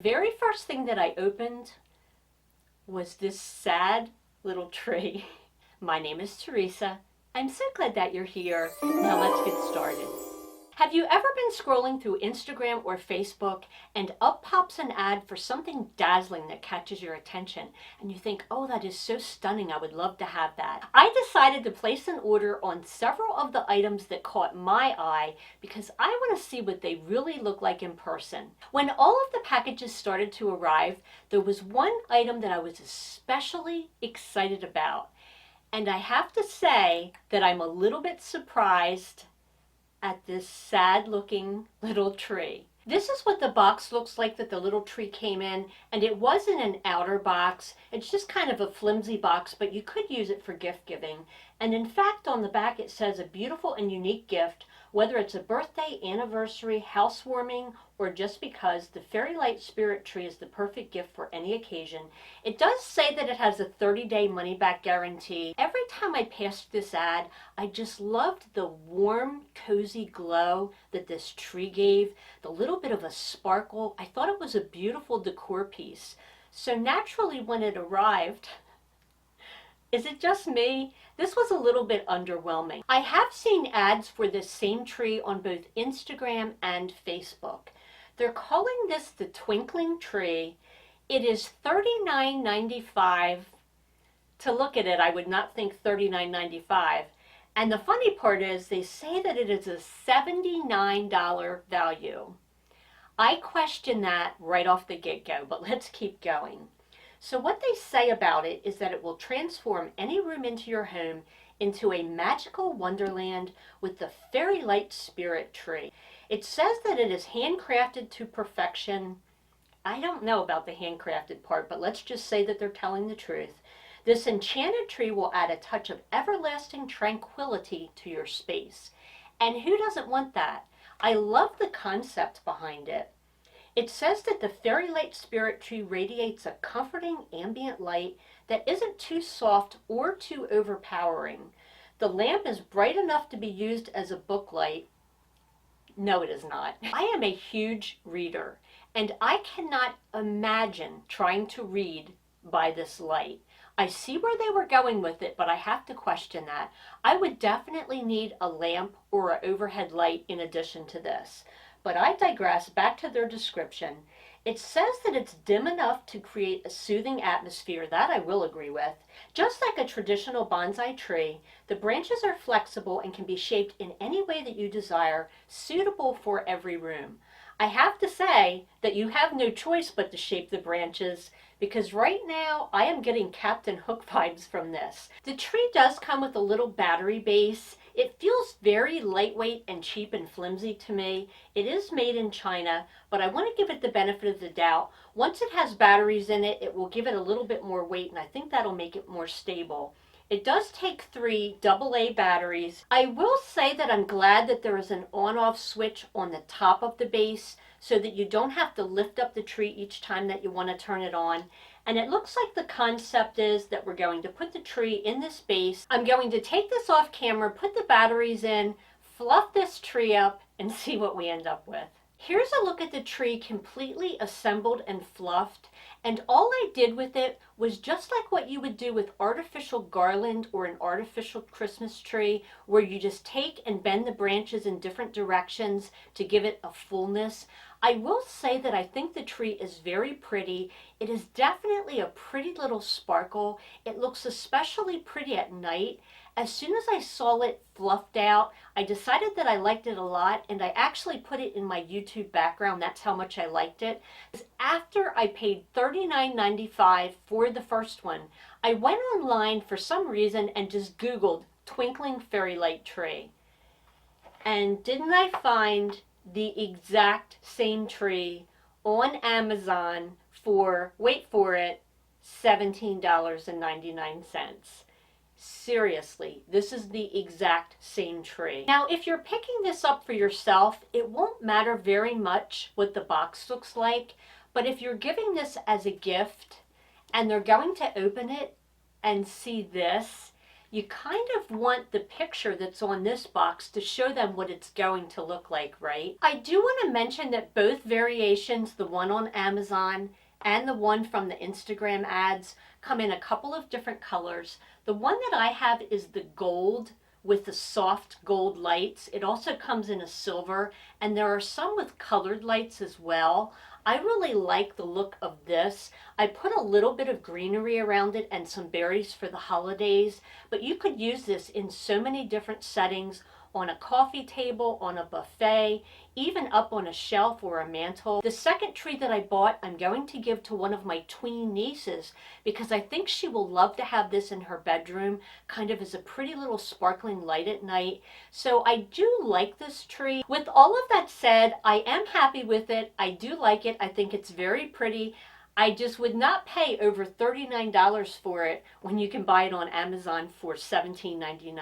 Very first thing that I opened was this sad little tree. My name is Theresa. I'm so glad that you're here. Now let's get started. Have you ever been scrolling through Instagram or Facebook and up pops an ad for something dazzling that catches your attention and you think, oh, that is so stunning, I would love to have that. I decided to place an order on several of the items that caught my eye because I want to see what they really look like in person. When all of the packages started to arrive, there was one item that I was especially excited about. And I have to say that I'm a little bit surprised at this sad looking little tree. This is what the box looks like that the little tree came in, and it wasn't an outer box. It's just kind of a flimsy box, but you could use it for gift giving. And in fact, on the back it says a beautiful and unique gift, whether it's a birthday, anniversary, housewarming, or just because the fairy light spirit tree is the perfect gift for any occasion. It does say that it has a 30-day money-back guarantee. Every time I passed this ad, I just loved the warm, cozy glow that this tree gave, the little bit of a sparkle. I thought it was a beautiful decor piece. So naturally, when it arrived, is it just me? This was a little bit underwhelming. I have seen ads for this same tree on both Instagram and Facebook. They're calling this the Twinkling tree. It is $39.95. To look at it, I would not think $39.95. And the funny part is they say that it is a $79 value. I question that right off the get-go, but let's keep going. So what they say about it is that it will transform any room into your home into a magical wonderland with the fairy light spirit tree. It says that it is handcrafted to perfection. I don't know about the handcrafted part, but let's just say that they're telling the truth. This enchanted tree will add a touch of everlasting tranquility to your space. And who doesn't want that? I love the concept behind it. It says that the fairy light spirit tree radiates a comforting ambient light that isn't too soft or too overpowering. The lamp is bright enough to be used as a book light. No, it is not. I am a huge reader, and I cannot imagine trying to read by this light. I see where they were going with it, but I have to question that. I would definitely need a lamp or an overhead light in addition to this. But I digress. Back to their description. It says that it's dim enough to create a soothing atmosphere. That I will agree with. Just like a traditional bonsai tree, the branches are flexible and can be shaped in any way that you desire, suitable for every room. I have to say that you have no choice but to shape the branches, because right now I am getting Captain Hook vibes from this. The tree does come with a little battery base. It feels very lightweight and cheap and flimsy to me. It is made in China, but I want to give it the benefit of the doubt. Once it has batteries in it, it will give it a little bit more weight, and I think that'll make it more stable. It does take 3 AA batteries. I will say that I'm glad that there is an on-off switch on the top of the base so that you don't have to lift up the tree each time that you want to turn it on. And it looks like the concept is that we're going to put the tree in this base. I'm going to take this off camera, put the batteries in, fluff this tree up, and see what we end up with. Here's a look at the tree completely assembled and fluffed, and all I did with it was just like what you would do with artificial garland or an artificial Christmas tree, where you just take and bend the branches in different directions to give it a fullness. I will say that I think the tree is very pretty. It is definitely a pretty little sparkle. It looks especially pretty at night. As soon as I saw it fluffed out, I decided that I liked it a lot, and I actually put it in my YouTube background. That's how much I liked it. After I paid $39.95 for the first one, I went online for some reason and just Googled Twinkling Fairy Light Tree. And didn't I find the exact same tree on Amazon for, wait for it, $17.99. Seriously, this is the exact same tree. Now, if you're picking this up for yourself, it won't matter very much what the box looks like, but if you're giving this as a gift and they're going to open it and see this, you kind of want the picture that's on this box to show them what it's going to look like, right? I do want to mention that both variations, the one on Amazon and the one from the Instagram ads, come in a couple of different colors. The one that I have is the gold with the soft gold lights. It also comes in a silver, and there are some with colored lights as well. I really like the look of this. I put a little bit of greenery around it and some berries for the holidays, but you could use this in so many different settings, on a coffee table, on a buffet, even up on a shelf or a mantle. The second tree that I bought, I'm going to give to one of my tween nieces because I think she will love to have this in her bedroom, kind of as a pretty little sparkling light at night. So I do like this tree. With all of that said, I am happy with it. I do like it. I think it's very pretty. I just would not pay over $39 for it when you can buy it on Amazon for $17.99.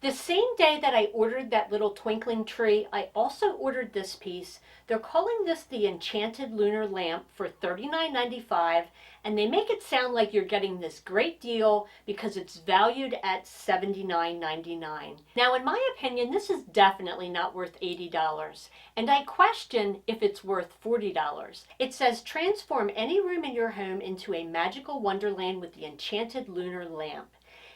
The same day that I ordered that little twinkling tree, I also ordered this piece. They're calling this the Enchanted Lunar lamp for $39.95, and they make it sound like you're getting this great deal because it's valued at $79.99. Now, in my opinion, this is definitely not worth $80, and I question if it's worth $40. It says, transform any room in your home into a magical wonderland with the Enchanted Lunar lamp.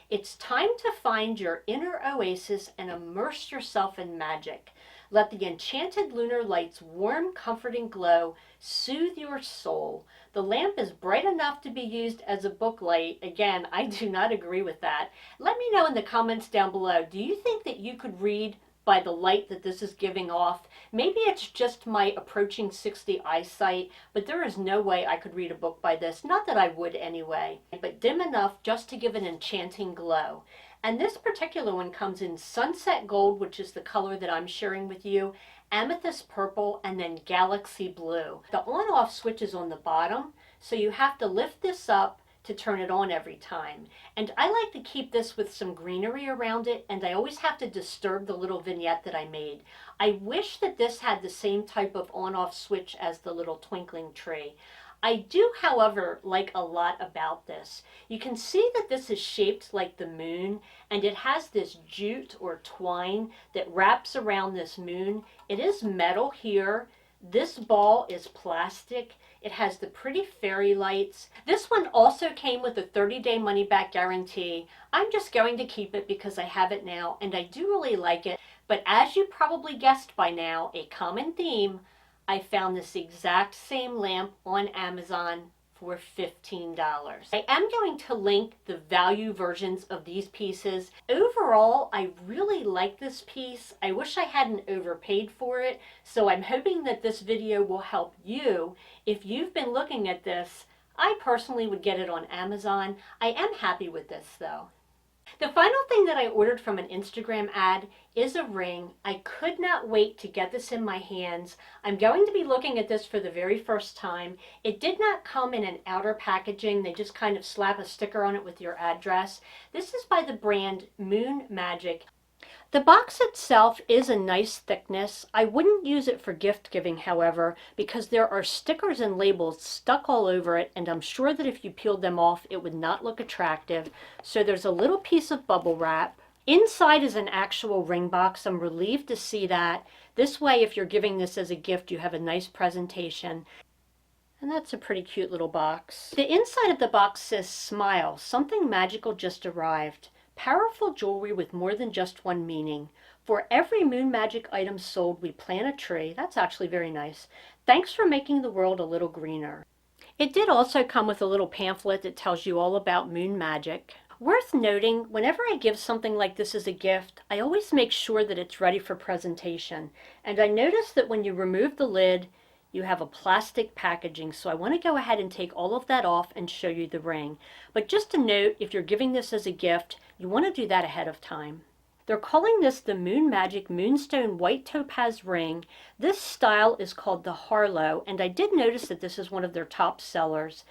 It's time to find your inner oasis and immerse yourself in magic. Let the enchanted lunar light's warm, comforting glow soothe your soul. The lamp is bright enough to be used as a book light. Again, I do not agree with that. Let me know in the comments down below. Do you think that you could read by the light that this is giving off? Maybe it's just my approaching 60 eyesight, but there is no way I could read a book by this. Not that I would anyway, but dim enough just to give an enchanting glow. And this particular one comes in sunset gold, which is the color that I'm sharing with you, amethyst purple, and then galaxy blue. The on-off switch is on the bottom, so you have to lift this up to turn it on every time. And I like to keep this with some greenery around it, and I always have to disturb the little vignette that I made. I wish that this had the same type of on-off switch as the little twinkling tree. I do, however, like a lot about this. You can see that this is shaped like the moon, and it has this jute or twine that wraps around this moon. It is metal here. This ball is plastic. It has the pretty fairy lights. This one also came with a 30-day money-back guarantee. I'm just going to keep it because I have it now, and I do really like it. But as you probably guessed by now, a common theme, I found this exact same lamp on Amazon for $15. I am going to link the value versions of these pieces. Overall, I really like this piece. I wish I hadn't overpaid for it, so I'm hoping that this video will help you. If you've been looking at this, I personally would get it on Amazon. I am happy with this though. The final thing that I ordered from an Instagram ad is a ring. I could not wait to get this in my hands. I'm going to be looking at this for the very first time. It did not come in an outer packaging. They just kind of slap a sticker on it with your address. This is by the brand Moon Magic. The box itself is a nice thickness. I wouldn't use it for gift giving, however, because there are stickers and labels stuck all over it, and I'm sure that if you peeled them off, it would not look attractive. So there's a little piece of bubble wrap. Inside is an actual ring box. I'm relieved to see that. This way, if you're giving this as a gift, you have a nice presentation. And that's a pretty cute little box. The inside of the box says, "Smile, something magical just arrived. Powerful jewelry with more than just one meaning. For every Moon Magic item sold, we plant a tree." That's actually very nice. "Thanks for making the world a little greener." It did also come with a little pamphlet that tells you all about Moon Magic. Worth noting, whenever I give something like this as a gift, I always make sure that it's ready for presentation. And I noticed that when you remove the lid, you have a plastic packaging, so I want to go ahead and take all of that off and show you the ring. But just a note, if you're giving this as a gift, you want to do that ahead of time. They're calling this the Moon Magic Moonstone White Topaz Ring. This style is called the Harlow, and I did notice that this is one of their top sellers.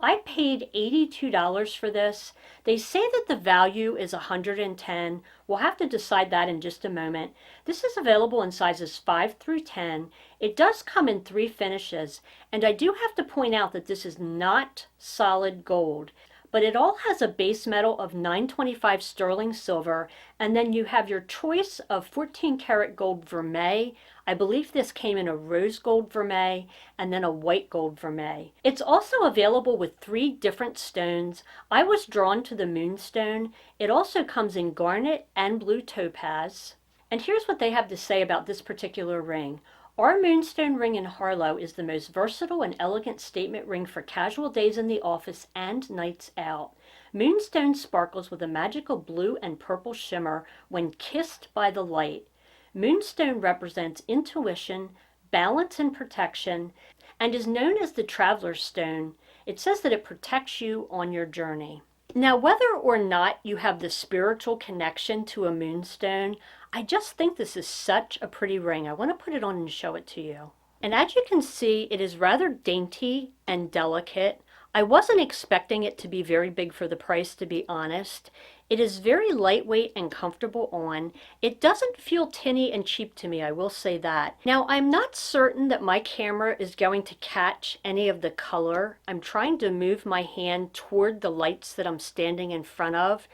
I paid $82 for this. They say that the value is $110. We'll have to decide that in just a moment. This is available in sizes 5 through 10. It does come in 3 finishes, and I do have to point out that this is not solid gold. but it all has a base metal of 925 sterling silver, and then you have your choice of 14 karat gold vermeil. I believe this came in a rose gold vermeil and then a white gold vermeil. It's also available with 3 different stones. I was drawn to the Moonstone. It also comes in garnet and blue topaz. And here's what they have to say about this particular ring. Our Moonstone ring in Harlow is the most versatile and elegant statement ring for casual days in the office and nights out. Moonstone sparkles with a magical blue and purple shimmer when kissed by the light. Moonstone represents intuition, balance, and protection, and is known as the Traveler's Stone. It says that it protects you on your journey. Now, whether or not you have the spiritual connection to a Moonstone, I just think this is such a pretty ring. I want to put it on and show it to you. And as you can see, it is rather dainty and delicate. I wasn't expecting it to be very big for the price, to be honest. It is very lightweight and comfortable on. It doesn't feel tinny and cheap to me, I will say that. Now, I'm not certain that my camera is going to catch any of the color. I'm trying to move my hand toward the lights that I'm standing in front of.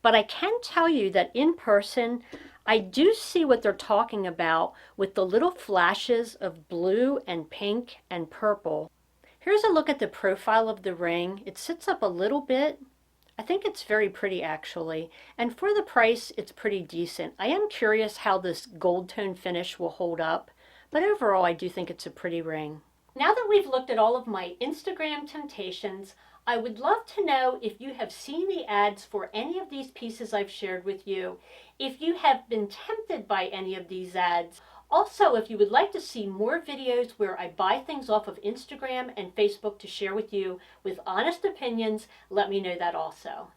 But I can tell you that in person, I do see what they're talking about with the little flashes of blue and pink and purple. Here's a look at the profile of the ring. It sits up a little bit. I think it's very pretty actually, and for the price it's pretty decent. I am curious how this gold tone finish will hold up, but overall I do think it's a pretty ring. Now that we've looked at all of my Instagram temptations, I would love to know if you have seen the ads for any of these pieces I've shared with you, if you have been tempted by any of these ads. Also, if you would like to see more videos where I buy things off of Instagram and Facebook to share with you with honest opinions, let me know that also.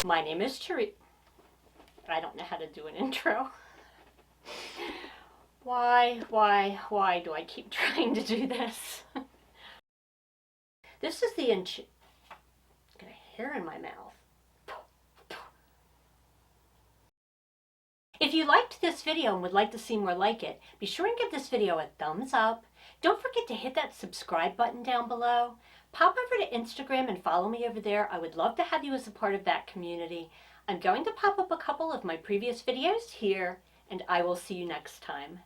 My name is Theresa. I don't know how to do an intro. Why do I keep trying to do this? This is the Enchanted. Got a hair in my mouth. If you liked this video and would like to see more like it, be sure and give this video a thumbs up. Don't forget to hit that subscribe button down below. Pop over to Instagram and follow me over there. I would love to have you as a part of that community. I'm going to pop up a couple of my previous videos here, and I will see you next time.